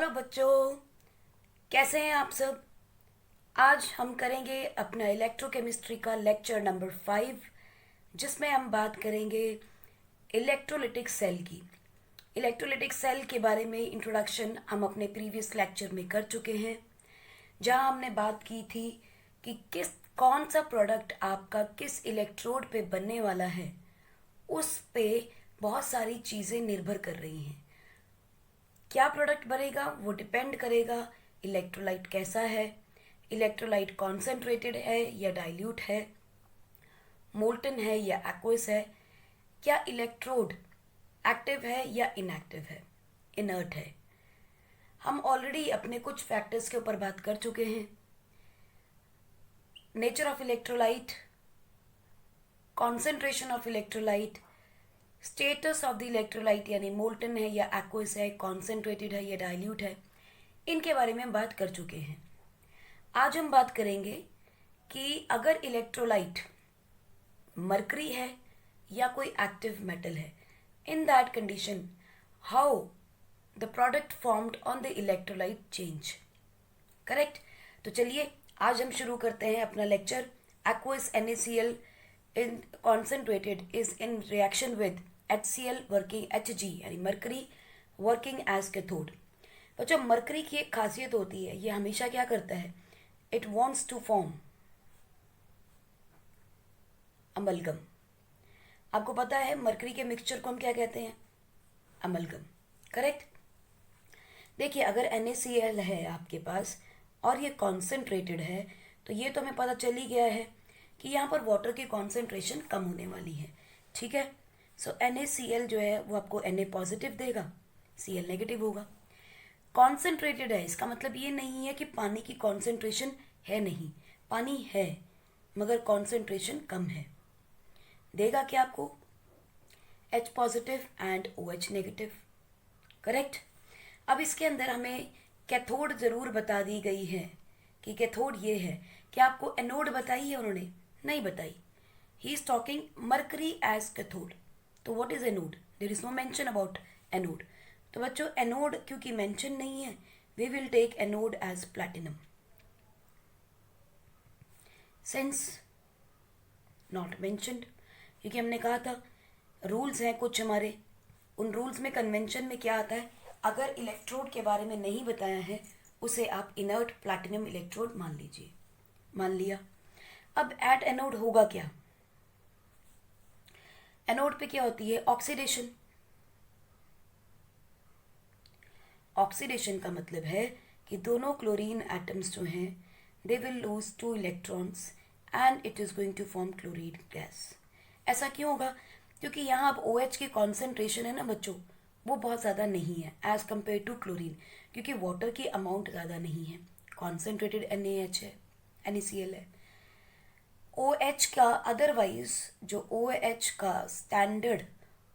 Hello बच्चों, कैसे हैं आप सब। आज हम करेंगे अपना इलेक्ट्रोकेमिस्ट्री का लेक्चर नंबर 5, जिसमें हम बात करेंगे इलेक्ट्रोलिटिक सेल की। इलेक्ट्रोलिटिक सेल के बारे में इंट्रोडक्शन हम अपने प्रीवियस लेक्चर में कर चुके हैं, जहां हमने बात की थी कि कौन सा प्रोडक्ट आपका किस इलेक्ट्रोड पे बनने वाला है, उस पे बहुत सारी चीज़ें निर्भर कर रही हैं। क्या प्रोडक्ट बनेगा वो डिपेंड करेगा इलेक्ट्रोलाइट कैसा है, इलेक्ट्रोलाइट कॉन्सेंट्रेटेड है या डाइल्यूट है, मोल्टन है या एक्वस है, क्या इलेक्ट्रोड एक्टिव है या इनएक्टिव है, इनर्ट है। हम ऑलरेडी अपने कुछ फैक्टर्स के ऊपर बात कर चुके हैं। Nature of electrolyte, concentration of electrolyte, status of द इलेक्ट्रोलाइट यानी मोल्टन है या एक्वस है, कॉन्सेंट्रेटेड है या डाइल्यूट है, इनके बारे में हम बात कर चुके हैं। आज हम बात करेंगे कि अगर इलेक्ट्रोलाइट मरकरी है या कोई एक्टिव मेटल है, in that condition how the product formed on the electrolyte change. Correct. तो चलिए आज हम शुरू करते हैं अपना lecture. Aqueous NaCl in concentrated is in reaction with HCl working Hg यानी मरकरी वर्किंग एज कैथोड। तो जब मरकरी की एक खासियत होती है, ये हमेशा क्या करता है, it wants to form amalgam. आपको पता है मरकरी के मिक्सचर को हम क्या कहते हैं, अमलगम। करेक्ट। देखिए अगर NaCl है आपके पास और ये कॉन्सेंट्रेटेड है, तो ये तो हमें पता चल ही गया है कि यहाँ पर वाटर की कॉन्सेंट्रेशन कम होने वाली है। ठीक है। सो NaCl जो है वो आपको Na पॉजिटिव देगा, Cl नेगेटिव होगा। कॉन्सेंट्रेटेड है, इसका मतलब ये नहीं है कि पानी की कॉन्सेंट्रेशन है नहीं, पानी है मगर कॉन्सेंट्रेशन कम है। देगा क्या आपको, H positive and OH negative. Correct. अब इसके अंदर हमें कैथोड ज़रूर बता दी गई है कि कैथोड ये है। क्या आपको एनोड बताई है उन्होंने, नहीं बताई। He is talking mercury as cathode. तो what is anode, there is no mention about anode. तो बच्चों एनोड क्योंकि मेंशन नहीं है, we will take anode as platinum. Since not mentioned, क्योंकि हमने कहा था रूल्स हैं कुछ हमारे, उन रूल्स में कन्वेंशन में क्या आता है, अगर इलेक्ट्रोड के बारे में नहीं बताया है उसे आप इनर्ट प्लैटिनम इलेक्ट्रोड मान लीजिए। मान लिया। अब एट एनोड होगा क्या, एनोड पे क्या होती है, ऑक्सीडेशन। ऑक्सीडेशन का मतलब है कि दोनों क्लोरीन एटम्स जो हैं they will lose 2 electrons and it is going to form chlorine gas. ऐसा क्यों होगा, क्योंकि यहाँ अब OH की कॉन्सेंट्रेशन है ना बच्चों, वो बहुत ज़्यादा नहीं है एज कम्पेयर टू क्लोरीन, क्योंकि वाटर की अमाउंट ज़्यादा नहीं है। कॉन्सेंट्रेटेड NaH है, NaCl है। OH का अदरवाइज जो OH का स्टैंडर्ड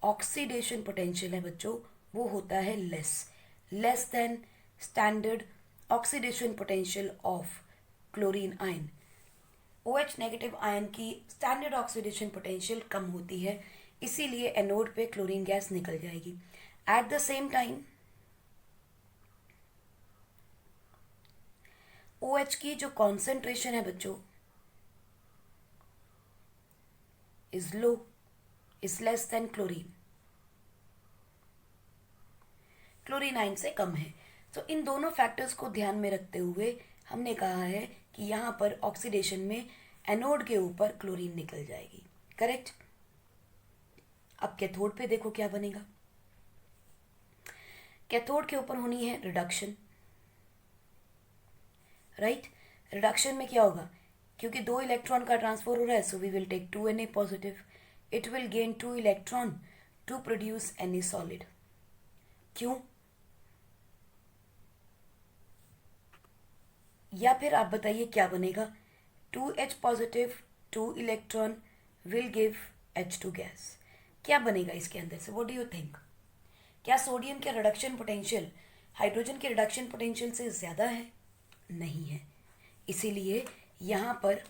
ऑक्सीडेशन पोटेंशियल है बच्चों, वो होता है less than standard oxidation potential of chlorine ion. OH negative ion की स्टैंडर्ड ऑक्सीडेशन पोटेंशियल कम होती है, इसीलिए एनोड पे क्लोरीन गैस निकल जाएगी। At the same time OH की जो कॉन्सेंट्रेशन है बच्चों is low, is less than chlorine. Chlorine ion से कम है। तो इन दोनों फैक्टर्स को ध्यान में रखते हुए हमने कहा है कि यहाँ पर ऑक्सीडेशन में एनोड के ऊपर क्लोरीन निकल जाएगी। करेक्ट। अब कैथोड पे देखो क्या बनेगा। कैथोड के ऊपर होनी है रिडक्शन। राइट। रिडक्शन में क्या होगा, क्योंकि 2 इलेक्ट्रॉन का ट्रांसफर हो रहा है, so we will take 2 Na positive. It will gain 2 electron to produce Na solid. क्यों, या फिर आप बताइए क्या बनेगा, 2H positive 2 electron will give H2 gas. क्या बनेगा इसके अंदर से, व्हाट डू यू थिंक। क्या सोडियम के रिडक्शन पोटेंशियल हाइड्रोजन के रिडक्शन पोटेंशियल से ज़्यादा है, नहीं है, इसीलिए यहाँ पर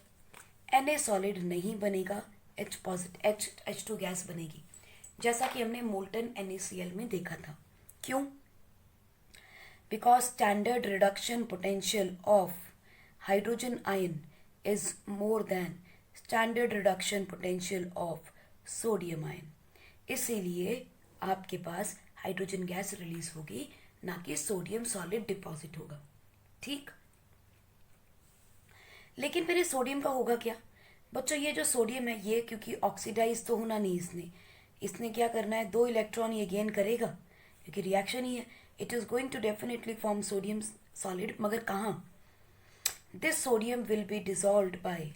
Na सॉलिड नहीं बनेगा, H पॉजिटिव H2 गैस बनेगी, जैसा कि हमने मोल्टन NaCl में देखा था। क्यों, because standard reduction potential of hydrogen ion is more than standard reduction potential of sodium ion. इसीलिए आपके पास हाइड्रोजन गैस रिलीज होगी, ना कि सोडियम सॉलिड डिपॉजिट होगा. ठीक. लेकिन फिर ये सोडियम का होगा क्या बच्चों? ये जो सोडियम है ये क्योंकि ऑक्सीडाइज तो होना नहीं, इसने क्या करना है, 2 इलेक्ट्रॉन ये गेन करेगा क्योंकि रिएक्शन ही है. It is going to definitely form sodium solid, मगर कहाँ? This sodium will be dissolved by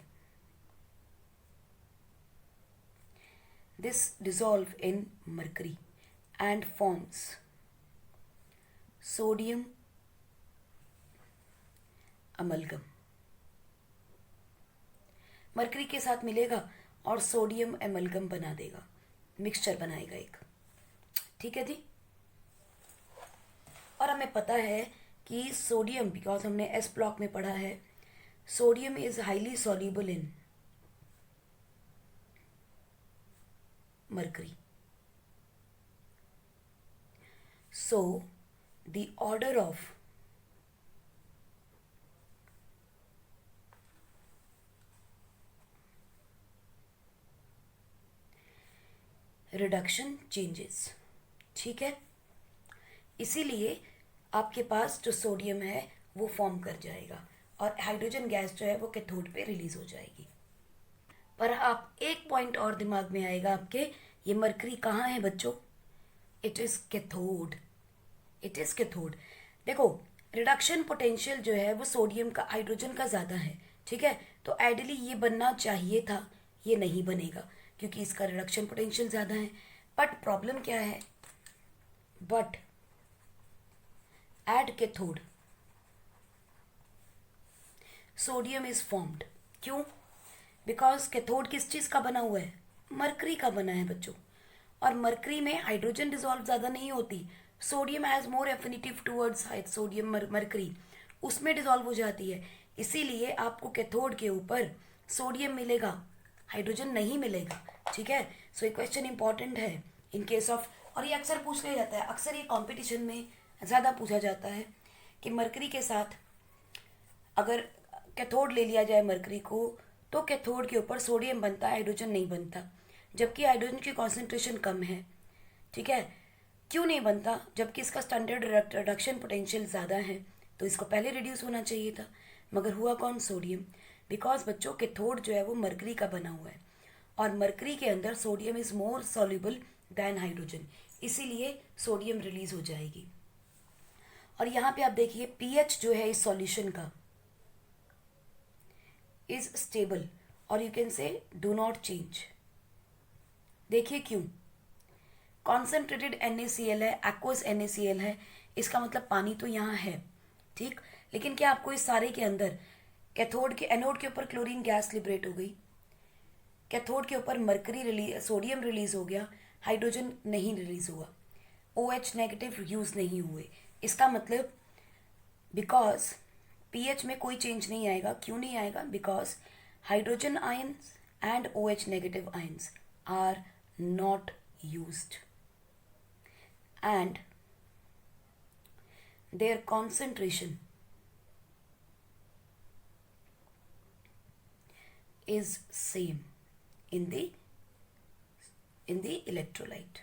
this dissolve in mercury and forms sodium amalgam. Mercury के साथ मिलेगा और सोडियम एमलगम बना देगा, मिक्सचर बनाएगा एक. ठीक है जी. और हमें पता है कि सोडियम, बिकॉज हमने एस ब्लॉक में पढ़ा है, sodium is highly soluble in mercury. So the order of reduction changes. ठीक है. इसीलिए आपके पास जो सोडियम है वो फॉर्म कर जाएगा और हाइड्रोजन गैस जो है वो कैथोड पे रिलीज हो जाएगी. पर आप एक पॉइंट और दिमाग में आएगा आपके, ये मरकरी कहाँ है बच्चों? It is cathode. It is cathode. देखो रिडक्शन पोटेंशियल जो है वो सोडियम का हाइड्रोजन का ज़्यादा है. ठीक है. तो आइडियली ये बनना चाहिए था, ये नहीं बनेगा क्योंकि इसका रिडक्शन पोटेंशियल ज़्यादा है. बट प्रॉब्लम क्या है? But at cathode sodium is formed. क्यों? बिकॉज कैथोड किस चीज़ का बना हुआ है? मरकरी का बना है बच्चों. और मरकरी में हाइड्रोजन डिजॉल्व ज़्यादा नहीं होती. Sodium has more affinity towards sodium mercury, उसमें डिजॉल्व हो जाती है. इसीलिए आपको कैथोड के ऊपर सोडियम मिलेगा, हाइड्रोजन नहीं मिलेगा. ठीक है. सो ये क्वेश्चन इंपॉर्टेंट है इन केस ऑफ, और ये अक्सर पूछ लिया जाता है, अक्सर ये कॉम्पिटिशन में ज़्यादा पूछा जाता है कि मरकरी के साथ अगर कैथोड ले लिया जाए मरकरी को, तो कैथोड के ऊपर सोडियम बनता है, हाइड्रोजन नहीं बनता, जबकि हाइड्रोजन की कॉन्सेंट्रेशन कम है. ठीक है. क्यों नहीं बनता? जबकि इसका स्टैंडर्ड रिडक्शन पोटेंशियल ज़्यादा है, तो इसको पहले रिड्यूस होना चाहिए था. मगर हुआ कौन? सोडियम. बिकॉज बच्चों कैथोड जो है वो मरकरी का बना हुआ है और मरकरी के अंदर sodium is more soluble than hydrogen, इसीलिए सोडियम रिलीज हो जाएगी. और यहाँ पे आप देखिए पीएच जो है इस सॉल्यूशन का इज स्टेबल, और you can say do not change. देखिए क्यों? कॉन्सेंट्रेटेड NaCl है, एक्वस NaCl है, इसका मतलब पानी तो यहाँ है. ठीक. लेकिन क्या आपको इस सारे के अंदर कैथोड के एनोड के ऊपर क्लोरीन गैस लिबरेट हो गई, कैथोड के ऊपर मरकरी रिलीज, सोडियम रिलीज हो गया, हाइड्रोजन नहीं रिलीज हुआ, OH नेगेटिव यूज नहीं हुए. इसका मतलब बिकॉज पीएच में कोई चेंज नहीं आएगा. क्यों नहीं आएगा? Because hydrogen ions and OH negative ions are not used and their concentration is same in the electrolyte.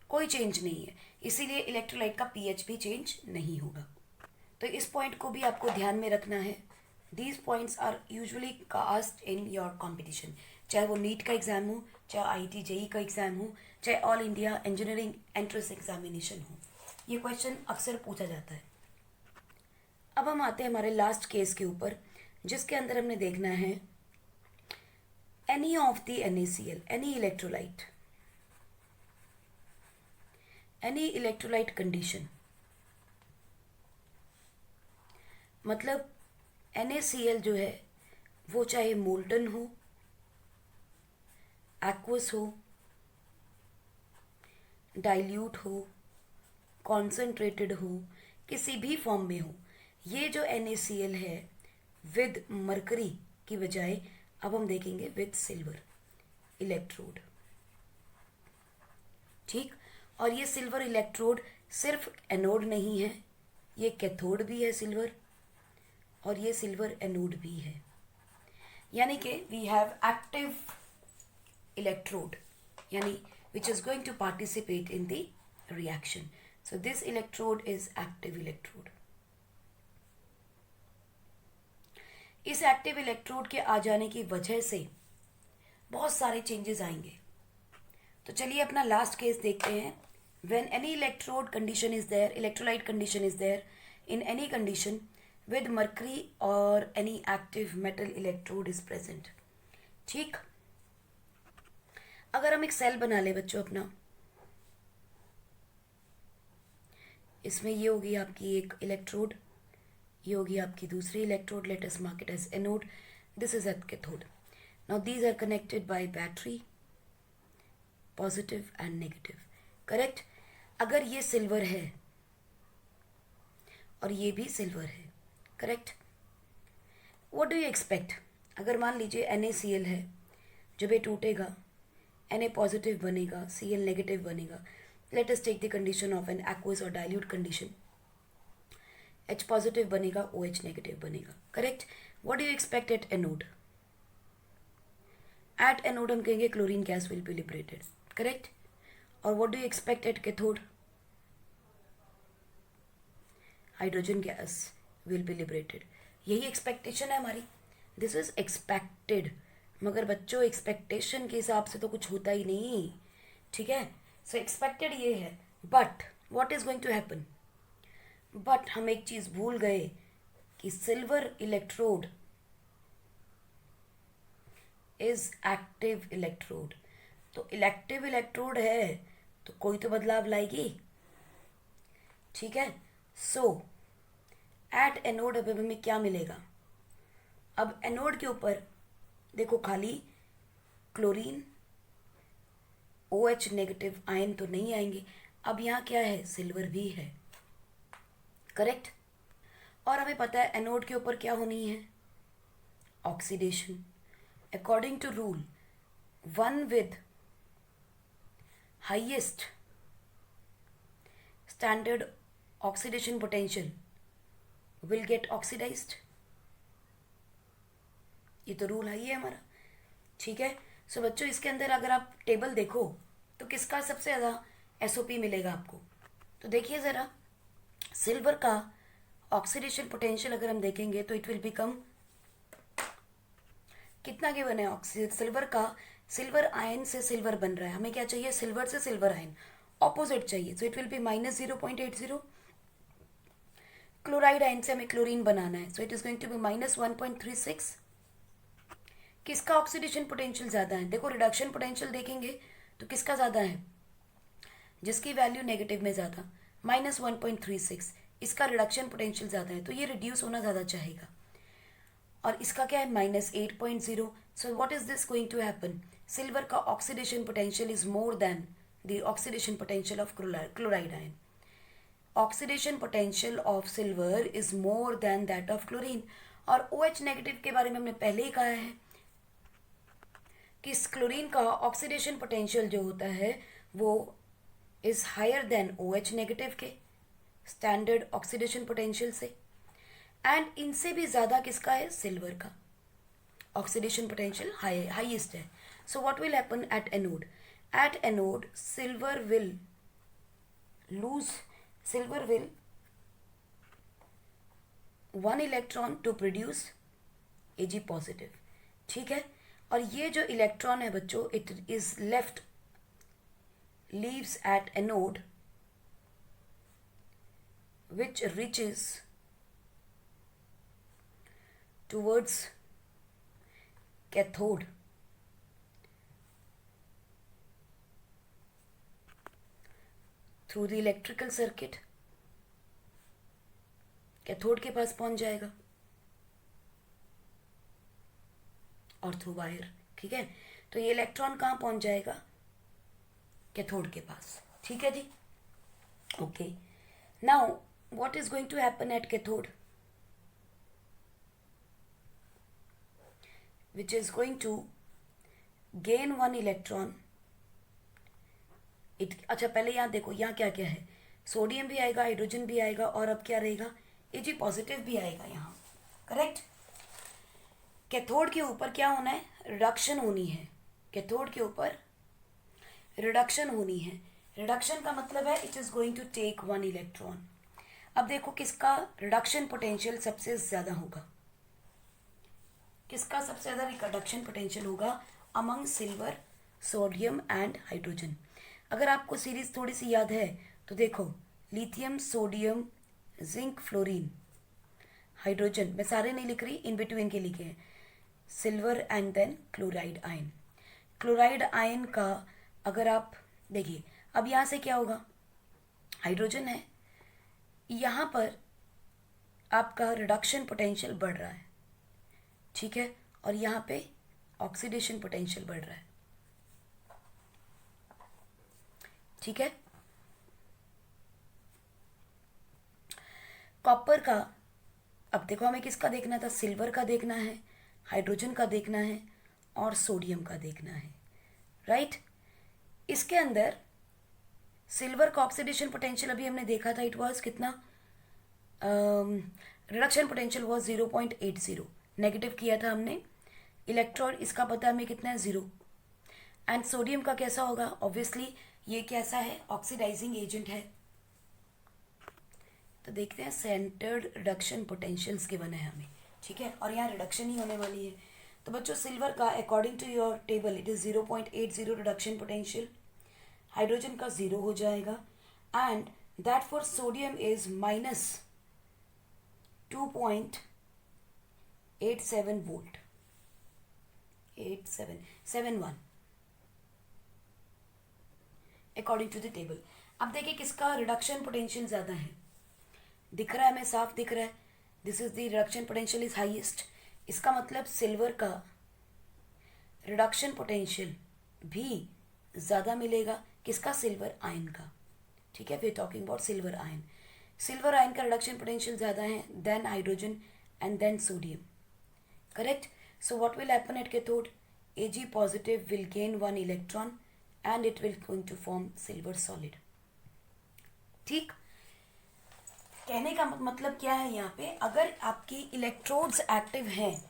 कोई चेंज नहीं है, इसीलिए इलेक्ट्रोलाइट का पीएच भी चेंज नहीं होगा. तो इस पॉइंट को भी आपको ध्यान में रखना है. These points are usually cast in your competition, चाहे वो नीट का एग्जाम हो, चाहे IIT JEE का एग्जाम हो, चाहे all India engineering entrance examination हो, ये क्वेश्चन अक्सर पूछा जाता है. अब हम आते हैं हमारे लास्ट केस के ऊपर, जिसके अंदर हमने देखना है any of the NaCl, any electrolyte condition. मतलब NaCl जो है वो चाहे मोल्टन हो, एक्वस हो, डाइल्यूट हो, कॉन्सेंट्रेटेड हो, किसी भी फॉर्म में हो, ये जो NaCl है विद मरकरी की बजाय अब हम देखेंगे विद सिल्वर इलेक्ट्रोड. ठीक. और ये सिल्वर इलेक्ट्रोड सिर्फ एनोड नहीं है, ये कैथोड भी है सिल्वर, और ये सिल्वर एनोड भी है। यानी कि वी हैव एक्टिव इलेक्ट्रोड, यानी which is going to participate in the reaction. So this electrode is active electrode. इस एक्टिव इलेक्ट्रोड के आ जाने की वजह से बहुत सारे चेंजेस आएंगे। तो चलिए अपना लास्ट केस देखते हैं। When any electrode condition is there, electrolyte condition is there in any condition with mercury or any active metal electrode is present. ठीक, अगर हम एक सेल बना ले बच्चों अपना, इसमें ये होगी आपकी एक इलेक्ट्रोड, ये होगी आपकी दूसरी electrode, let us mark it as anode, this is at cathode. Now these are connected by battery, positive and negative, correct. अगर ये सिल्वर है और ये भी सिल्वर है, correct, what do you expect? अगर मान लीजिए NaCl है, जब ये टूटेगा Na पॉजिटिव बनेगा, Cl नेगेटिव बनेगा। Let us take the condition of an aqueous और डाइल्यूट कंडीशन, H पॉजिटिव बनेगा, OH नेगेटिव बनेगा, correct. What do you expect at anode? At anode हम कहेंगे chlorine gas will be liberated, correct. और what do you expect at cathode? Hydrogen gas will be liberated. यही expectation है हमारी, this is expected. मगर बच्चों expectation के हिसाब से तो कुछ होता ही नहीं, ठीक है। सो एक्सपेक्टेड ये है, but what is going to happen? But हम एक चीज भूल गए कि silver electrode is active electrode. तो इलेक्टिव इलेक्ट्रोड है तो कोई तो बदलाव लाएगी, ठीक है। सो एट एनोड अब हमें क्या मिलेगा? अब एनोड के ऊपर देखो खाली क्लोरीन, OH नेगेटिव आयन तो नहीं आएंगे। अब यहाँ क्या है? सिल्वर भी है, करेक्ट। और हमें पता है एनोड के ऊपर क्या होनी है? Oxidation. According to rule, one with highest standard oxidation potential will get oxidized. ये तो रूल है ही है हमारा, ठीक है। सो बच्चों इसके अंदर अगर आप टेबल देखो तो किसका सबसे ज़्यादा SOP मिलेगा आपको? तो देखिए ज़रा, सिल्वर का ऑक्सीडेशन पोटेंशियल अगर हम देखेंगे तो इट विल बिकम कितना गिवन है? सिल्वर का, सिल्वर आयन से सिल्वर बन रहा है, हमें क्या चाहिए? सिल्वर से सिल्वर आयन, ऑपोजिट चाहिए। So it will be -0.80। Chloride ion से हमें क्लोरीन बनाना है, so it is going to be -1.36। किसका ऑक्सीडेशन पोटेंशियल ज़्यादा है? देखो रिडक्शन पोटेंशियल देखेंगे तो किसका ज़्यादा है? जिसकी वैल्यू नेगेटिव में ज़्यादा, -1.36। इसका रिडक्शन पोटेंशियल ज़्यादा है तो ये रिड्यूस होना ज़्यादा चाहेगा। और इसका क्या है? -8.0। So what is this going to happen? Silver का oxidation potential is more than the oxidation potential of chloride ion. Oxidation potential of silver is more than that of chlorine. और OH नेगेटिव के बारे में हमने पहले ही कहा है कि इस क्लोरीन का ऑक्सीडेशन पोटेंशियल जो होता है वो is higher than OH negative के स्टैंडर्ड ऑक्सीडेशन पोटेंशियल से, एंड इनसे भी ज़्यादा किसका है? सिल्वर का ऑक्सीडेशन पोटेंशियल हाईएस्ट है। So what will happen at anode? At anode silver will one electron to produce Ag positive, ठीक है। और ये जो इलेक्ट्रॉन है बच्चों, it is leaves at anode which reaches towards cathode through the electrical circuit, cathode के पास पहुंच जाएगा और थ्रू वायर, ठीक है। तो ये इलेक्ट्रॉन कहाँ पहुंच जाएगा? कैथोड के पास, ठीक है जी। Okay, now what is going to happen at cathode? which is going to gain one electron। अच्छा पहले यहाँ देखो, यहाँ क्या क्या है? सोडियम भी आएगा, हाइड्रोजन भी आएगा, और अब क्या रहेगा, Ag पॉजिटिव भी आएगा यहाँ। करेक्ट। कैथोड के ऊपर क्या होना है, रिडक्शन होनी है। कैथोड के ऊपर रिडक्शन होनी है। रिडक्शन का मतलब है it is going to take one electron. अब देखो किसका रिडक्शन पोटेंशियल सबसे ज्यादा होगा, किसका सबसे ज्यादा रिडक्शन पोटेंशियल होगा among silver, sodium and hydrogen. अगर आपको सीरीज थोड़ी सी याद है तो देखो, lithium, sodium, zinc, fluorine, hydrogen, मैं सारे नहीं लिख रही, इन बिटवीन के लिखे हैं, silver and then chloride ion. Chloride ion का अगर आप देखिए, अब यहाँ से क्या होगा, हाइड्रोजन है, यहाँ पर आपका रिडक्शन पोटेंशियल बढ़ रहा है, ठीक है, और यहाँ पे ऑक्सीडेशन पोटेंशियल बढ़ रहा है, ठीक है। कॉपर का, अब देखो हमें किसका देखना था, सिल्वर का देखना है, हाइड्रोजन का देखना है और सोडियम का देखना है, राइट। इसके अंदर सिल्वर का ऑक्सीडेशन पोटेंशियल अभी हमने देखा था, इट वाज कितना, रिडक्शन पोटेंशियल वाज 0.80, नेगेटिव किया था हमने। इलेक्ट्रॉन इसका पता हमें कितना है, 0। एंड सोडियम का कैसा होगा, ऑब्वियसली ये कैसा है, ऑक्सीडाइजिंग एजेंट है। तो देखते हैं, सेंटर्ड रिडक्शन पोटेंशियल्स गिवन है हमें, ठीक है, और यहाँ रिडक्शन ही होने वाली है। तो बच्चों सिल्वर का according to your table it is 0.80 reduction potential, hydrogen का 0 हो जाएगा, and that for sodium is -2.87 volt, 8771 according to the table. अब देखिए किसका रिडक्शन पोटेंशियल ज्यादा है, दिख रहा है, हमें साफ दिख रहा है, this is the reduction potential is highest. इसका मतलब सिल्वर का रिडक्शन पोटेंशियल भी ज़्यादा मिलेगा, किसका, सिल्वर आयन का, ठीक है, we are talking about silver ion. Silver ion का रिडक्शन पोटेंशियल ज़्यादा है than hydrogen and then sodium, correct. So what will happen at cathode, Ag positive will gain one electron and it will going to form silver solid, ठीक। कहने का मतलब क्या है यहाँ पे, अगर आपकी इलेक्ट्रोड्स एक्टिव हैं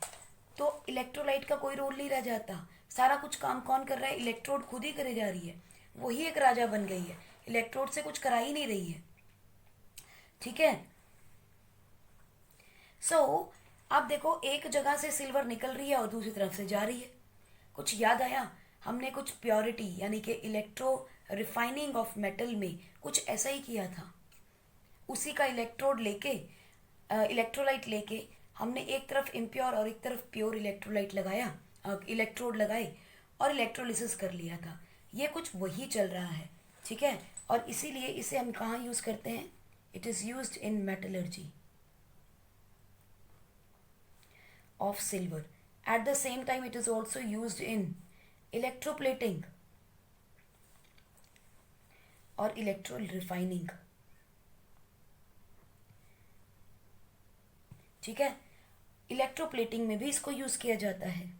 तो इलेक्ट्रोलाइट का कोई रोल नहीं रह जाता, सारा कुछ काम कौन कर रहा है, इलेक्ट्रोड खुद ही करे जा रही है, वही एक राजा बन गई है, इलेक्ट्रोड से कुछ करा ही नहीं रही है, ठीक है। सो आप देखो एक जगह से सिल्वर निकल रही है और दूसरी तरफ से जा रही है, कुछ याद आया, हमने कुछ प्योरिटी यानी कि इलेक्ट्रो रिफाइनिंग ऑफ मेटल में कुछ ऐसा ही किया था, उसी का इलेक्ट्रोड लेके, इलेक्ट्रोलाइट लेके हमने एक तरफ इम्प्योर और एक तरफ प्योर इलेक्ट्रोलाइट लगाया, इलेक्ट्रोड लगाए और इलेक्ट्रोलिसिस कर लिया था, ये कुछ वही चल रहा है, ठीक है। और इसीलिए इसे हम कहाँ यूज करते हैं, it is used in metallurgy of silver, at the same time it is also used in electroplating और इलेक्ट्रो रिफाइनिंग, ठीक है, इलेक्ट्रोप्लेटिंग में भी इसको यूज किया जाता है।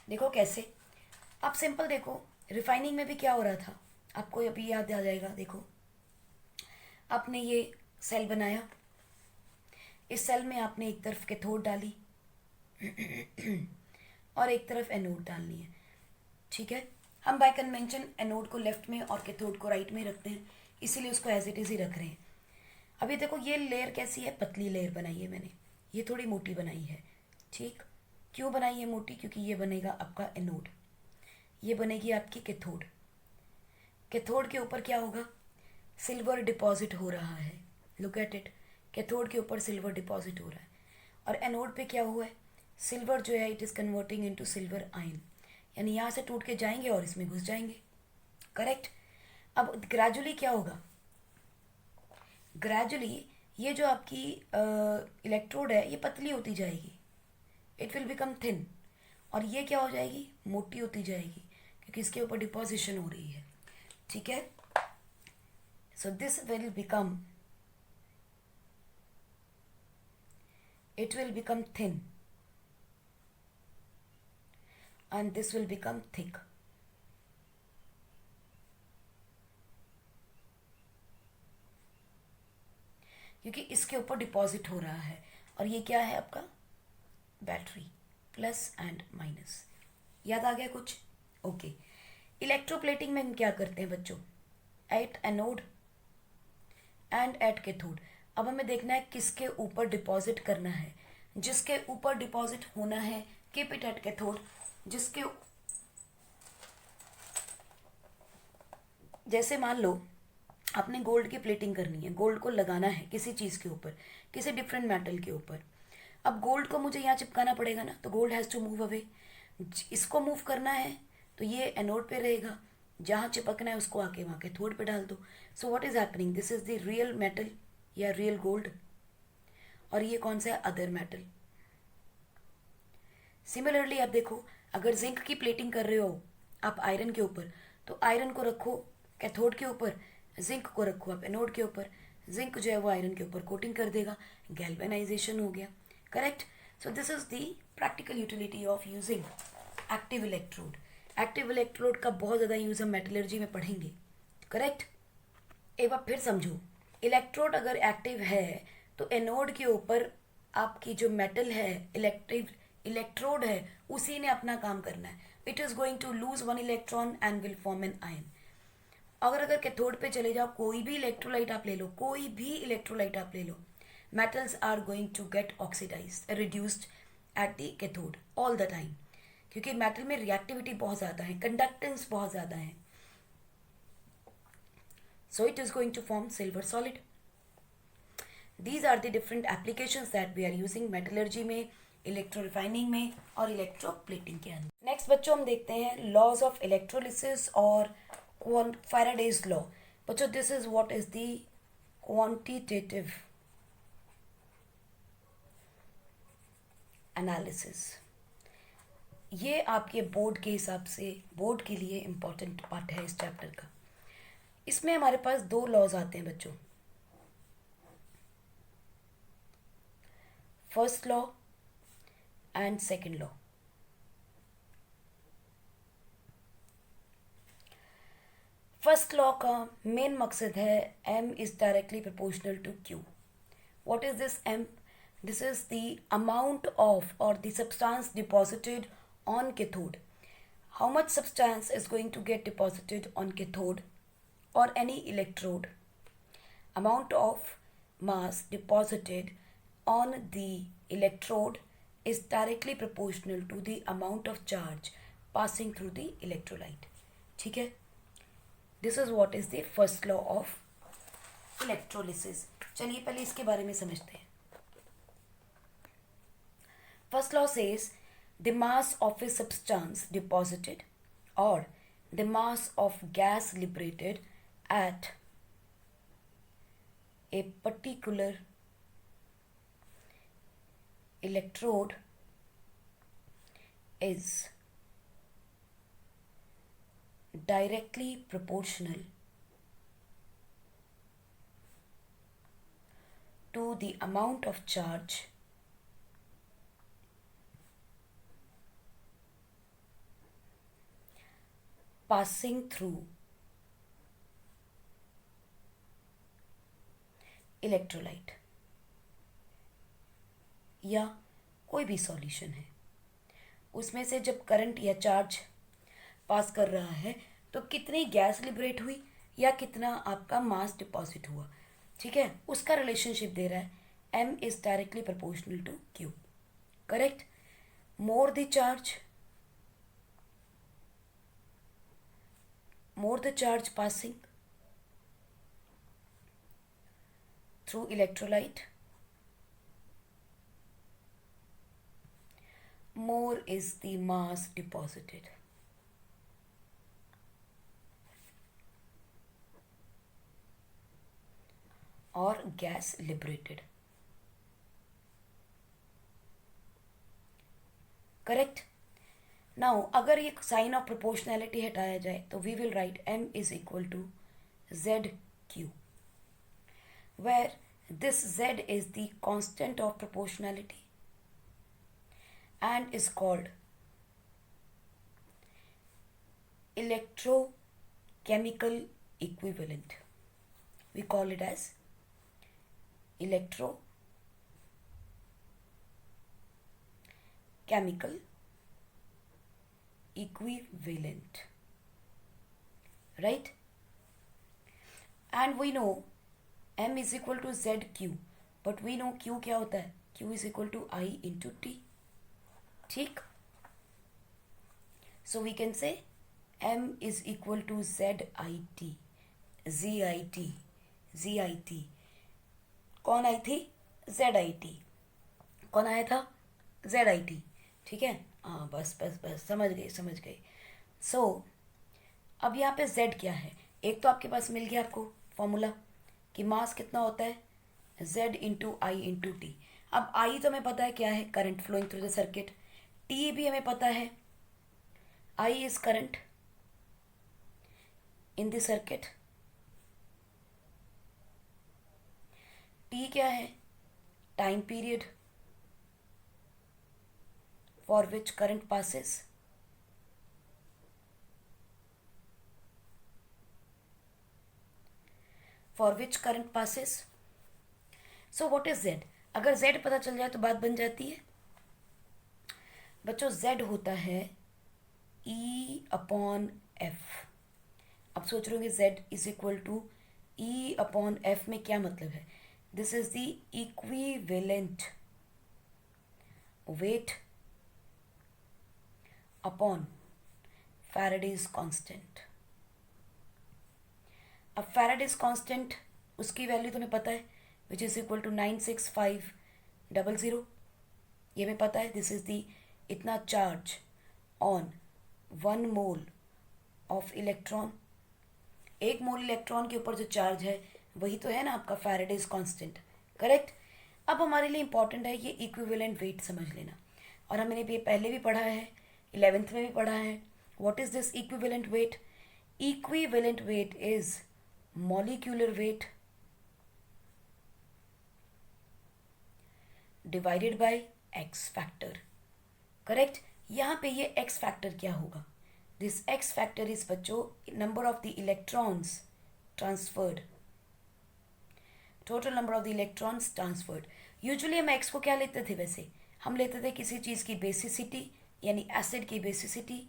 देखो कैसे, अब सिंपल देखो, रिफाइनिंग में भी क्या हो रहा था, आपको अभी याद आ जाएगा। देखो आपने ये सेल बनाया, इस सेल में आपने एक तरफ कैथोड डाली और एक तरफ एनोड डालनी है, ठीक है। हम बाय कन्वेंशन एनोड को लेफ्ट में और कैथोड को राइट में रखते हैं, इसीलिए उसको एज इट इज ही रख रहे हैं। अभी देखो ये लेयर कैसी है, पतली लेयर बनाई है मैंने, ये थोड़ी मोटी बनाई है, ठीक। क्यों बनाई है मोटी, क्योंकि ये बनेगा आपका एनोड, ये बनेगी आपकी कैथोड। कैथोड के ऊपर क्या होगा, सिल्वर डिपॉजिट हो रहा है, लुक एट इट, कैथोड के ऊपर सिल्वर डिपॉजिट हो रहा है, और एनोड पे क्या हुआ है, सिल्वर जो है it is converting into silver ion, यानी यहाँ से टूट के जाएंगे और इसमें घुस जाएंगे, करेक्ट। अब ग्रेजुअली क्या होगा, ग्रेजुअली ये जो आपकी इलेक्ट्रोड है ये पतली होती जाएगी, इट विल बिकम थिन, और ये क्या हो जाएगी, मोटी होती जाएगी, क्योंकि इसके ऊपर डिपोजिशन हो रही है, ठीक है। So this will become, it will become thin and this will become thick, क्योंकि इसके ऊपर डिपॉजिट हो रहा है। और ये क्या है आपका? Battery, plus and minus. याद आ गया कुछ? ओके। इलेक्ट्रोप्लेटिंग में हम क्या करते हैं बच्चों? At anode and at cathode. अब हमें देखना है किसके ऊपर डिपॉजिट करना है। जिसके ऊपर डिपॉजिट होना है कीप इट एट कैथोड। जिसके जैसे मान लो आपने गोल्ड की प्लेटिंग करनी है, गोल्ड को लगाना है किसी चीज़ के ऊपर, किसी डिफरेंट मेटल के ऊपर। अब गोल्ड को मुझे यहाँ चिपकाना पड़ेगा ना, तो gold has to move away. इसको मूव करना है तो ये एनोड पे रहेगा, जहाँ चिपकना है उसको आके वहाँ कैथोड पे डाल दो। सो what is happening? This is the real metal या रियल गोल्ड, और ये कौन सा है? Other metal. सिमिलरली आप देखो, अगर जिंक की प्लेटिंग कर रहे हो आप आयरन के ऊपर, तो आयरन को रखो कैथोड के ऊपर, जिंक को रखो आप एनोड के ऊपर। जिंक जो है वो आयरन के ऊपर कोटिंग कर देगा, गैल्वेनाइजेशन हो गया। Correct? So this is the practical utility of using active electrode. Active electrode का बहुत ज़्यादा यूज हम मेटलर्जी में पढ़ेंगे। करेक्ट? एक बार फिर समझो, इलेक्ट्रोड अगर एक्टिव है तो एनोड के ऊपर आपकी जो मेटल है, इलेक्ट्रिव इलेक्ट्रोड है, उसी ने अपना काम करना है। It is going to lose one electron and will form an ion. अगर कैथोड पे चले जाओ, कोई भी इलेक्ट्रोलाइट आप ले लो, कोई भी इलेक्ट्रोलाइट आप ले लो, metals are going to get oxidized, reduced at the cathode all the time, क्योंकि मेटल में रिएक्टिविटी बहुत ज़्यादा है, कंडक्टेंस बहुत ज़्यादा है। So it is going to form silver solid. These are the different applications that we are using metallurgy में, electro refining में और इलेक्ट्रोप्लेटिंग के अंदर। नेक्स्ट बच्चों हम देखते हैं लॉज ऑफ इलेक्ट्रोलिसिस और फैराडेज लॉ। बच्चों this is what is the quantitative analysis. ये आपके बोर्ड के हिसाब से, बोर्ड के लिए इम्पोर्टेंट पार्ट है इस चैप्टर का। इसमें हमारे पास दो लॉज आते हैं बच्चों, first law and second law. First law का मेन मकसद है m is directly proportional to q। What is this m? This is the amount of और the substance deposited on cathode. How much substance is going to get deposited on cathode or any electrode? Amount of mass deposited on the electrode is directly proportional to the amount of charge passing through the electrolyte. ठीक है? This is what is the first law of electrolysis. चलिए पहले इसके बारे में समझते हैं। First law says the mass of a substance deposited or the mass of gas liberated at a particular electrode is directly proportional to the amount of charge passing through electrolyte या कोई भी सॉल्यूशन है, उसमें से जब current या charge पास कर रहा है तो कितनी गैस लिबरेट हुई या कितना आपका मास डिपॉजिट हुआ। ठीक है? उसका रिलेशनशिप दे रहा है m is directly proportional to q। Correct? More the charge passing through electrolyte, more is the mass deposited. Or gas liberated. Correct? Now अगर ये साइन ऑफ प्रोपोर्शनैलिटी हटाया जाए तो we will write m is equal to ZQ, where this Z is the constant of proportionality and is called electrochemical equivalent. We call it as electrochemical equivalent, right? And we know m is equal to zq, but we know q क्या होता है, q is equal to I into t. ठीक, so we can say m is equal to zit, zit. कौन आई थी, zit. कौन आया था, zit. ठीक है, हाँ बस बस बस समझ गए. सो अब यहाँ पे z क्या है, एक तो आपके पास मिल गया आपको फॉर्मूला कि मास कितना होता है, z into I into T. अब I तो हमें पता है क्या है, current flowing through the circuit. T भी हमें पता है, I is current in the circuit. T क्या है, time period for which current passes. For which current passes. So what is Z? अगर Z पता चल जाए तो बात बन जाती है बच्चों. Z होता है E अपॉन F. अब सोच रहे होंगे Z is equal to E upon F में क्या मतलब है. This is the equivalent weight upon Faraday's constant. अब फैराडेज कांस्टेंट उसकी वैल्यू तुम्हें पता है, विच इज इक्वल टू 96500. ये हमें पता है. दिस इज दी इतना charge on 1 mole of electron. 1 mole electron के ऊपर जो चार्ज है वही तो है ना आपका फैराडेज कांस्टेंट. करेक्ट. अब हमारे लिए इंपॉर्टेंट है ये इक्विवेलेंट वेट समझ लेना, और हमने ये पहले भी पढ़ा है, 11th में भी पढ़ा है. What is this equivalent weight. Equivalent weight is molecular weight divided by x factor. Correct. यहाँ पे ये एक्स फैक्टर क्या होगा, दिस एक्स फैक्टर इज बच्चों number of the electrons transferred, total number of the electrons transferred. Usually हम x को क्या लेते थे, वैसे हम लेते थे किसी चीज़ की बेसिसिटी, यानी एसिड की बेसिसिटी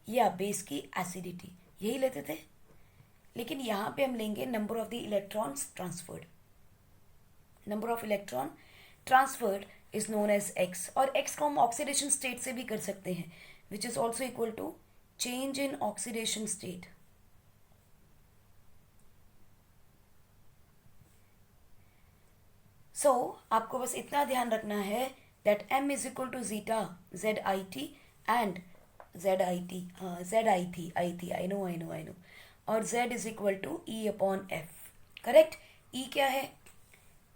या बेस की एसिडिटी, यही लेते थे. लेकिन यहाँ पे हम लेंगे number of the electrons transferred. Number of electron transferred is known as x, और एक्स को हम ऑक्सीडेशन स्टेट से भी कर सकते हैं, which is also equal to change in oxidation state. So आपको बस इतना ध्यान रखना है that m is equal to zeta Z I T and Z I T, हाँ Z I T I know. और z is equal to E upon F. Correct. E क्या है,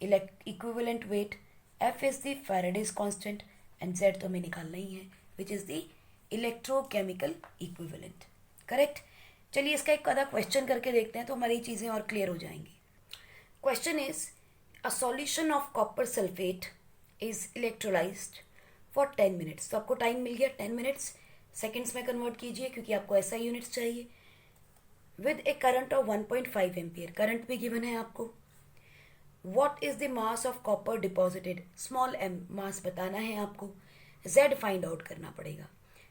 equivalent wait. F is the Faraday's constant and Z तो हमें निकालना ही है, which is the electrochemical equivalent. Correct. चलिए इसका एक आधा क्वेश्चन करके देखते हैं तो हमारी चीज़ें और क्लियर हो जाएंगी. Question is a solution of copper sulphate is electrolysed for 10 minutes. तो आपको टाइम मिल गया 10 मिनट्स, सेकेंड्स में कन्वर्ट कीजिए क्योंकि आपको ऐसा यूनिट्स चाहिए. With A current of 1.5 ampere, current भी गिवन है आपको. What is the mass of copper deposited, small m मास बताना है आपको. z फाइंड आउट करना पड़ेगा.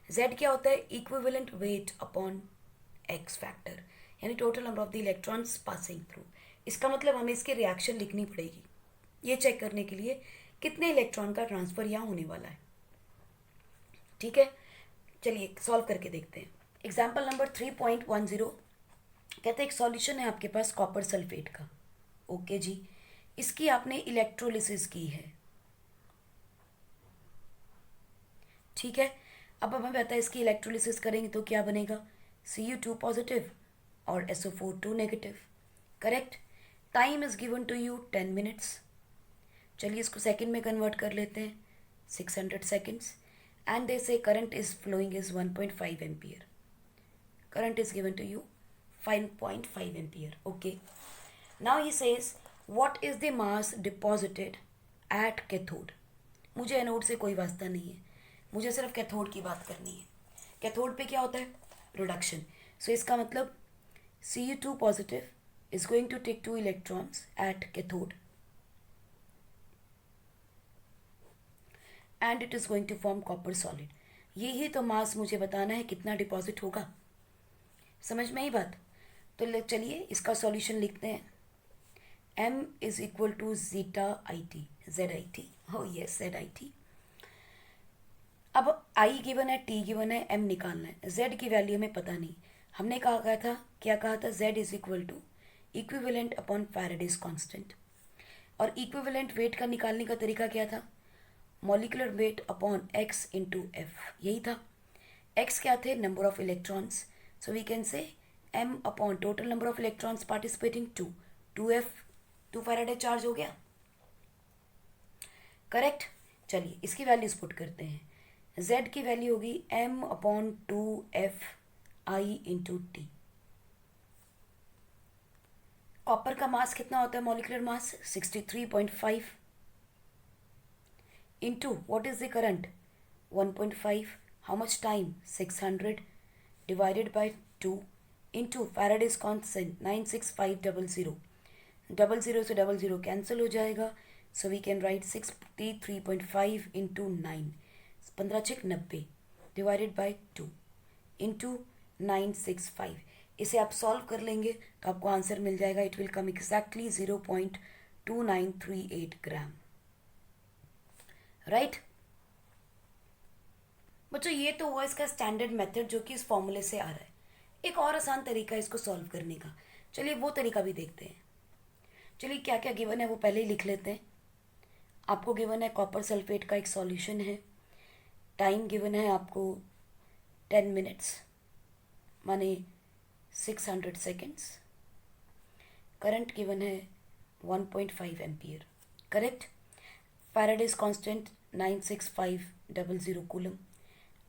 z क्या होता है, equivalent weight upon x factor, यानी total number of the electrons passing through. इसका मतलब हमें इसकी रिएक्शन लिखनी पड़ेगी ये चेक करने के लिए कितने इलेक्ट्रॉन का ट्रांसफर यहाँ होने वाला है. ठीक है, चलिए सॉल्व करके देखते हैं. एग्जाम्पल नंबर 3.10 कहते हैं एक सॉल्यूशन है आपके पास कॉपर सल्फेट का. ओके जी, इसकी आपने इलेक्ट्रोलिसिस की है. ठीक है. अब हमें पता है इसकी इलेक्ट्रोलिसिस करेंगे तो क्या बनेगा, Cu2 पॉजिटिव और SO4 negative. Correct. Time is given to you 10 minutes. चलिए इसको सेकंड में कन्वर्ट कर लेते हैं, 600 seconds. And they say current is flowing is 1.5 ampere. Current is given to you 5.5 ampere. Okay. Now he says what is the mass deposited at cathode. मुझे anode से कोई वास्ता नहीं है, मुझे सिर्फ कैथोड की बात करनी है. कैथोड पे क्या होता है, रिडक्शन. सो इसका मतलब Cu2 positive is going to take 2 electrons at cathode. And it is going to form copper solid. यही तो मास मुझे बताना है कितना डिपॉजिट होगा। समझ में आई बात? तो चलिए इसका सॉल्यूशन लिखते हैं। m is equal to zeta I T, Z I T, हो यस जेड आई टी। अब i गिवन है, t गिवन है, m निकालना है। z की वैल्यू हमें पता नहीं। हमने कहा था, क्या कहा था, z is equal to equivalent upon Faraday's constant. और इक्विवेलेंट वेट का निकालने का तरीका क्या था, molecular weight upon x into F, यही था। x क्या थे, number of electrons, so we can say m upon total number of electrons participating 2f, 2 Faraday charge हो गया, करेक्ट। चलिए इसकी वैल्यूज पुट करते हैं। z की वैल्यू होगी m upon 2f i into T. Copper का मास कितना होता है, molecular mass 63.5 into what is the current 1.5, how much time 600 divided by 2 into Faraday's constant 96500, 00 से 00 कैंसिल हो जाएगा, so we can write 63.5 into 9, 15 6 90 divided by 2 into 965। इसे आप solve कर लेंगे तो आपको आंसर मिल जाएगा, it will come exactly 0.2938 gram, right. बच्चों ये तो हुआ इसका स्टैंडर्ड मेथड जो कि इस फॉर्मूले से आ रहा है। एक और आसान तरीका है इसको सॉल्व करने का, चलिए वो तरीका भी देखते हैं। चलिए क्या क्या गिवन है वो पहले ही लिख लेते हैं। आपको गिवन है कॉपर सल्फेट का एक सॉल्यूशन है, टाइम गिवन है आपको 10 मिनट्स माने 600 सेकेंड्स, करंट गिवन है 1.5 ampere, correct. Faraday's constant 96500 coulomb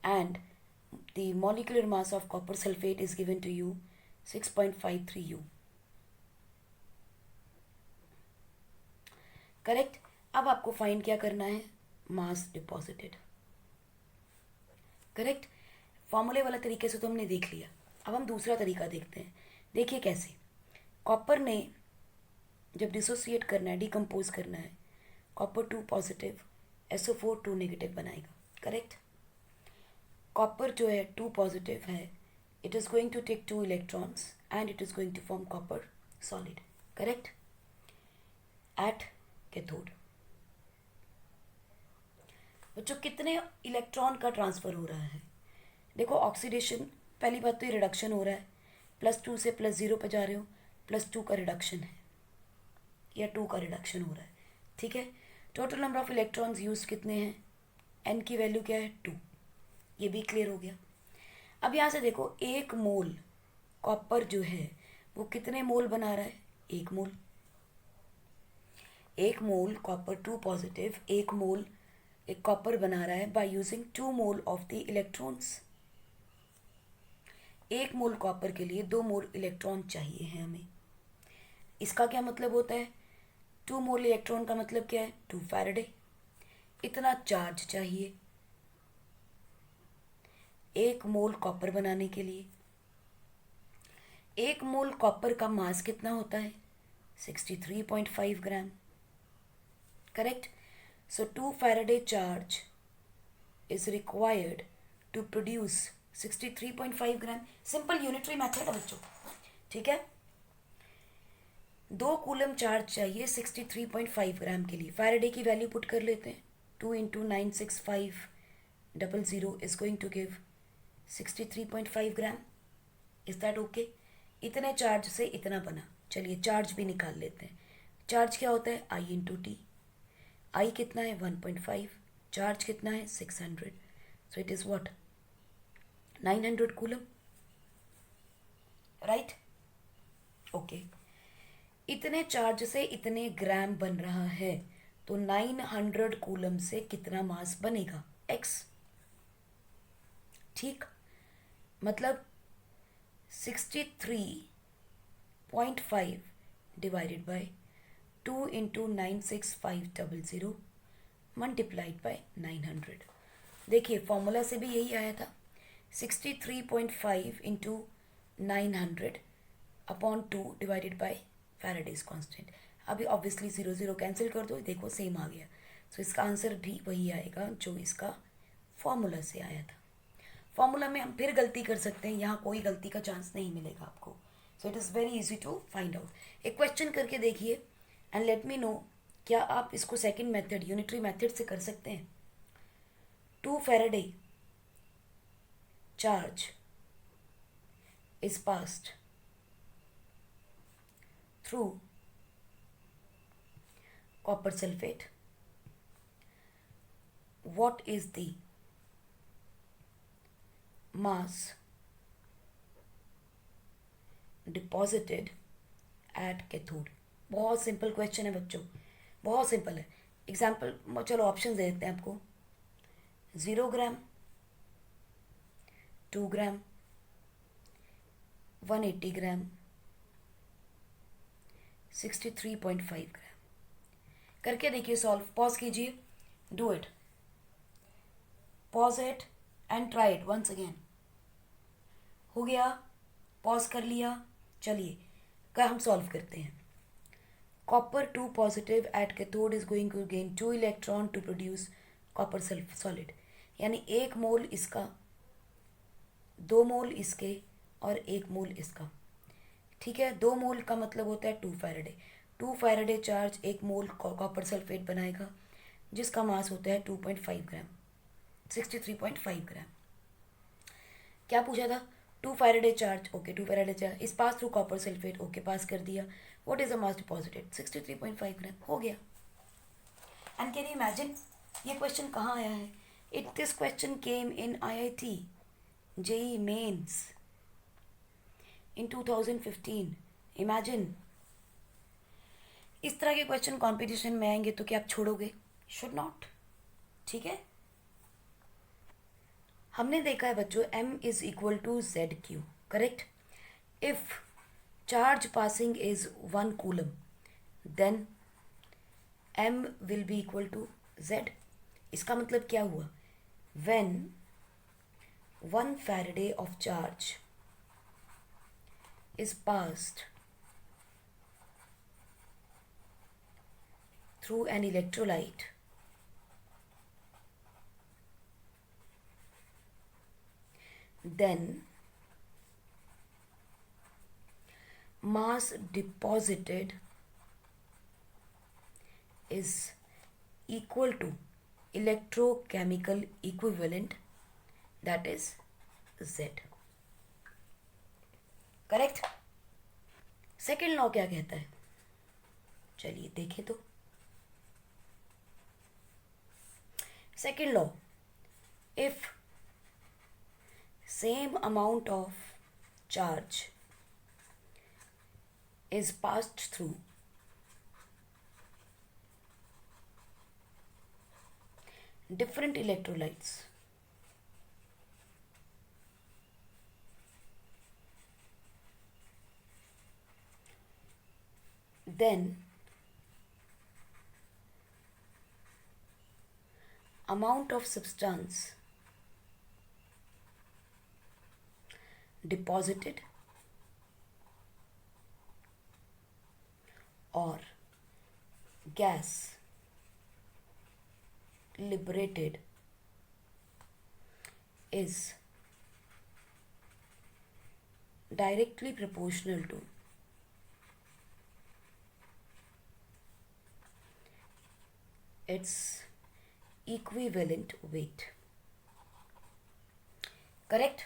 and the molecular mass of copper sulfate is given to you 6.53 U, correct. अब आपको फाइंड क्या करना है, मास डिपॉजिटेड, करेक्ट। फॉर्मूले वाला तरीके से तो हमने देख लिया, अब हम दूसरा तरीका देखते हैं। देखिए कैसे, कॉपर ने जब डिसोसिएट करना है, डिकम्पोज करना है, कॉपर 2 पॉजिटिव SO4 2 नेगेटिव बनाएगा, करेक्ट। कॉपर जो है 2 पॉजिटिव है, it is going to take 2 electrons and it is going to form copper solid, correct, at cathode. बच्चों कितने इलेक्ट्रॉन का ट्रांसफ़र हो रहा है, देखो ऑक्सीडेशन, पहली बात तो ये रिडक्शन हो रहा है, +2 से +0 पे जा रहे हो, +2 का रिडक्शन है या 2 का रिडक्शन हो रहा है, ठीक है। Total number of electrons use कितने हैं, n की वैल्यू क्या है 2, ये भी क्लियर हो गया। अब यहाँ से देखो 1 मोल कॉपर जो है वो कितने मोल बना रहा है, 1 मोल। 1 मोल कॉपर 2 पॉजिटिव 1 मोल एक कॉपर बना रहा है by using 2 mole of the electrons. 1 mole copper के लिए 2 मोल इलेक्ट्रॉन चाहिए हैं हमें। इसका क्या मतलब होता है, 2 मोल इलेक्ट्रॉन का मतलब क्या है, 2 फैराडे। इतना चार्ज चाहिए 1 मोल कॉपर बनाने के लिए। 1 मोल कॉपर का मास कितना होता है, 63.5 gram, correct. So 2 Faraday charge is required to produce 63.5 gram. Simple unitary method है बच्चों, ठीक है। 2 कूलम चार्ज चाहिए 63.5 ग्राम के लिए। फैराडे की वैल्यू पुट कर लेते हैं, 2 into 96500 is going to give 63.5 gram. Is that okay? इतने चार्ज से इतना बना। चलिए चार्ज भी निकाल लेते हैं। चार्ज क्या होता है, आई इंटू टी। आई कितना है 1.5, चार्ज कितना है 600, सो it is what 900 coulomb, right, okay. इतने चार्ज से इतने ग्राम बन रहा है, तो 900 कूलम से कितना मास बनेगा, x, ठीक। मतलब 63.5 divided by 2 into 96500 multiplied by 900। देखिए फॉर्मूला से भी यही आया था, 63.5 into 900 upon 2 divided by Faraday's constant. अभी ऑब्वियसली 0 0 कैंसिल कर दो, देखो सेम आ गया। सो इसका आंसर भी वही आएगा जो इसका फॉर्मूला से आया था। फॉर्मूला में हम फिर गलती कर सकते हैं, यहाँ कोई गलती का चांस नहीं मिलेगा आपको। So it is very easy to find out. एक क्वेश्चन करके देखिए एंड लेट मी नो, क्या आप इसको सेकंड मेथड यूनिटरी मेथड से कर सकते हैं? 2 Faraday charge is passed through copper sulfate. What is the mass deposited at cathode? बहुत सिंपल क्वेश्चन है बच्चों, बहुत सिंपल है। एग्जाम्पल चलो ऑप्शन दे देते हैं आपको। 0 ग्राम, 2 ग्राम, 180 ग्राम, 63.5 ग्राम। करके देखिए सॉल्व। पॉज कीजिए, do it, pause it and try it once again. हो गया, पॉज कर लिया, चलिए क्या हम सॉल्व करते हैं। Copper 2 positive at cathode is going to gain 2 electron to produce copper solid, यानी 1 मोल इसका, 2 मोल इसके और 1 मोल इसका। ठीक है, 2 मोल का मतलब होता है 2 फैराडे। 2 फैराडे चार्ज 1 मोल कॉपर सल्फेट बनाएगा जिसका मास होता है 2.5 ग्राम, 63.5 ग्राम। क्या पूछा था? 2 Faraday charge, okay 2 Faraday charge is pass through copper sulphate, okay pass कर दिया। What is the mass deposited? 63.5 gram. हो गया। एंड कैन यू इमेजिन ये क्वेश्चन कहाँ आया है? This question came in IIT JEE Mains in 2015। Imagine इस तरह के क्वेश्चन कंपटीशन में आएंगे तो क्या आप छोड़ोगे? Should not. ठीक है, हमने देखा है बच्चों M is equal to ZQ, correct. If charge passing is 1 coulomb then M will be equal to Z। इसका मतलब क्या हुआ? When 1 Faraday of charge is passed through an electrolyte, then mass deposited is equal to electrochemical equivalent, that is Z। Correct. Second law क्या कहता है? चलिए देखें तो। Second law, if same amount of charge is passed through different electrolytes, then amount of substance deposited or gas liberated is directly proportional to its equivalent weight। Correct.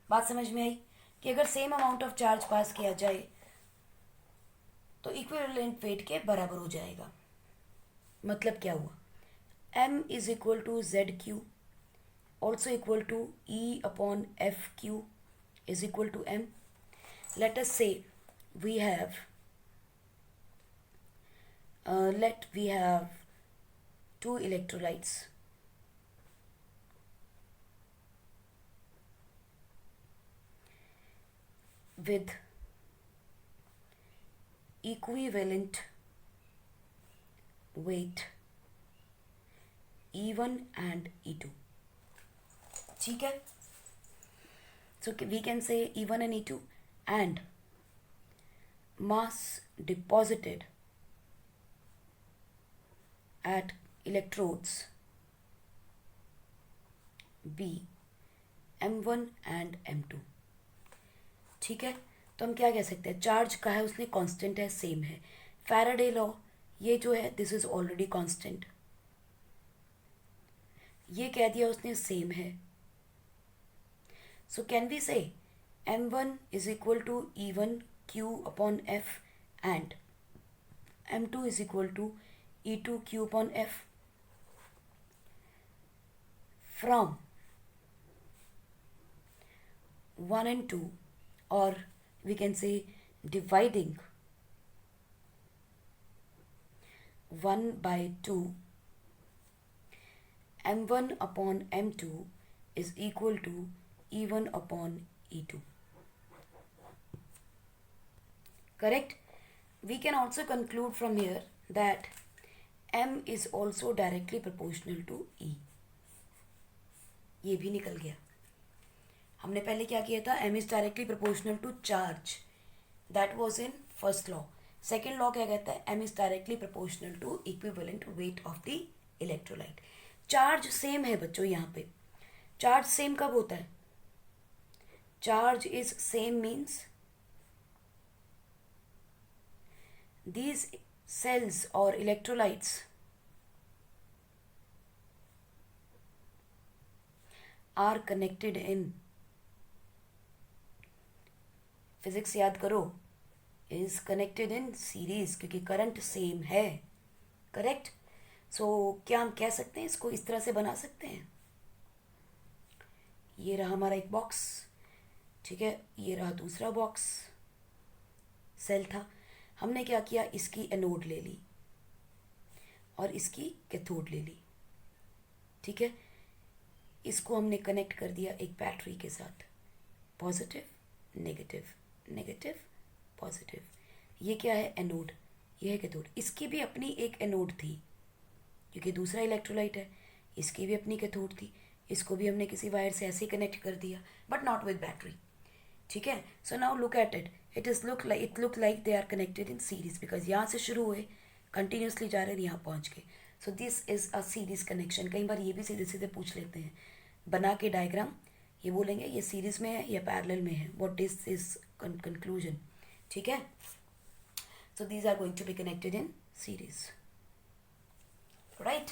बात समझ में आई कि अगर सेम अमाउंट ऑफ चार्ज पास किया जाए तो equivalent weight के बराबर हो जाएगा। मतलब क्या हुआ? M is equal to ZQ also equal to E/FQ is equal to M। Let us say we have two electrolytes with equivalent weight E1 and E2। ठीक है, so we can say E1 and E2 and mass deposited at electrodes be M1 and M2. ठीक है, तो हम क्या कह सकते हैं, चार्ज का है उसने कांस्टेंट है, सेम है. फैराडे लॉ, ये जो है दिस इज ऑलरेडी कांस्टेंट, ये कह दिया उसने सेम है. So can we say M1 is equal to E1 Q upon F and M2 is equal to E2 Q upon F from 1 and 2, or we can say dividing 1 by 2, M1 upon M2 is equal to E1 upon E2. Correct? We can also conclude from here that M is also directly proportional to E. ये भी निकल गया. हमने पहले क्या किया था, M is directly proportional to charge, that was in first law. Second law क्या कहता है, M इज डायरेक्टली प्रोपोर्शनल टू इक्विवेलेंट वेट ऑफ द इलेक्ट्रोलाइट. चार्ज सेम है बच्चों, यहाँ पे चार्ज सेम कब होता है, charge is same means these cells or electrolytes are connected in, physics याद करो, इज कनेक्टेड इन सीरीज, क्योंकि करंट सेम है. करेक्ट? सो क्या हम कह सकते हैं, इसको इस तरह से बना सकते हैं, ये रहा हमारा एक बॉक्स, ठीक है, ये रहा दूसरा बॉक्स, सेल था. हमने क्या किया, इसकी एनोड ले ली और इसकी कैथोड ले ली. ठीक है, इसको हमने कनेक्ट कर दिया एक बैटरी के साथ, पॉजिटिव नेगेटिव नेगेटिव पॉजिटिव. ये क्या है, एनोड, ये है कैथोड. इसकी भी अपनी एक एनोड थी क्योंकि दूसरा इलेक्ट्रोलाइट है, इसकी भी अपनी कैथोड थी, इसको भी हमने किसी वायर से ऐसे कनेक्ट कर दिया, बट नॉट विद बैटरी. ठीक है, so now look at it, it look like they are connected in series, because यहाँ से शुरू हुए कंटिन्यूसली जा रहे हैं यहाँ पहुँच के. So this is a series connection. कई बार ये भी सीधे सीधे पूछ लेते हैं बना के डायग्राम, ये बोलेंगे ये सीरीज में है या पैरेलल में है, व्हाट इज दिस कंक्लूजन. ठीक है, so these are going to be connected in series, right.